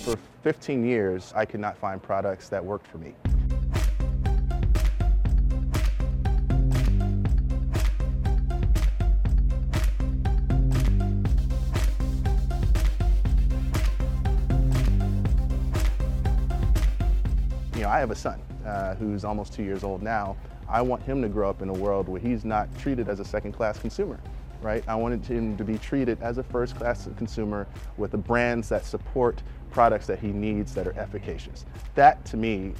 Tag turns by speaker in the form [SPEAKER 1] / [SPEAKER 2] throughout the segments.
[SPEAKER 1] For 15 years, I could not find products that worked for me. I have a son who's almost 2 years old now. I want him to grow up in a world where he's not treated as a second-class consumer, right? I wanted him to be treated as a first-class consumer with the brands that support products that he needs that are efficacious. That, to me,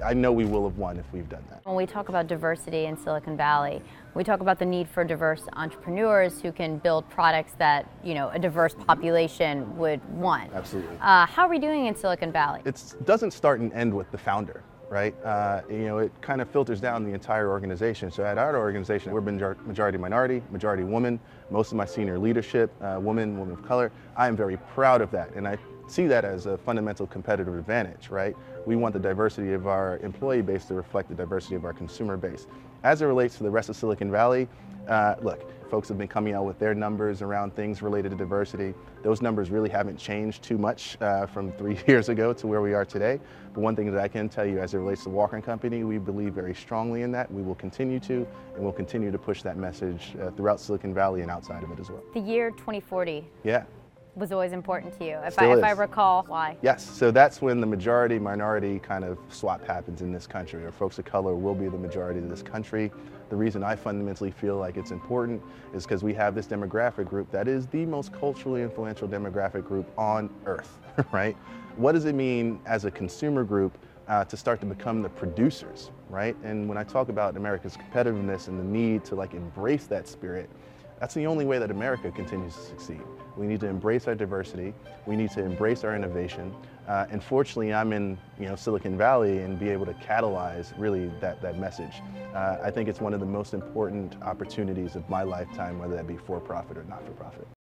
[SPEAKER 1] I know we will have won if we've done that.
[SPEAKER 2] When we talk about diversity in Silicon Valley, we talk about the need for diverse entrepreneurs who can build products that, a diverse population would want.
[SPEAKER 1] Absolutely.
[SPEAKER 2] How are we doing in Silicon Valley?
[SPEAKER 1] It doesn't start and end with the founder, right? It kind of filters down the entire organization. So at our organization, we're majority minority, majority woman. Most of my senior leadership, women of color. I am very proud of that, and I see that as a fundamental competitive advantage, right? We want the diversity of our employee base to reflect the diversity of our consumer base. As it relates to the rest of Silicon Valley, look, folks have been coming out with their numbers around things related to diversity. Those numbers really haven't changed too much from 3 years ago to where we are today. But one thing that I can tell you as it relates to Walker & Company, we believe very strongly in that. We will continue to, and we'll continue to push that message throughout Silicon Valley and outside of it as well.
[SPEAKER 2] The year 2040.
[SPEAKER 1] Yeah.
[SPEAKER 2] Was always important to you, if
[SPEAKER 1] Still
[SPEAKER 2] I
[SPEAKER 1] is.
[SPEAKER 2] recall. Why?
[SPEAKER 1] Yes, so that's when the majority-minority kind of swap happens in this country, or folks of color will be the majority of this country. The reason I fundamentally feel like it's important is because we have this demographic group that is the most culturally influential demographic group on earth, right? What does it mean as a consumer group to start to become the producers, right? And when I talk about America's competitiveness and the need to embrace that spirit, that's the only way that America continues to succeed. We need to embrace our diversity. We need to embrace our innovation. And fortunately, I'm in Silicon Valley and be able to catalyze really that message. I think it's one of the most important opportunities of my lifetime, whether that be for profit or not for profit.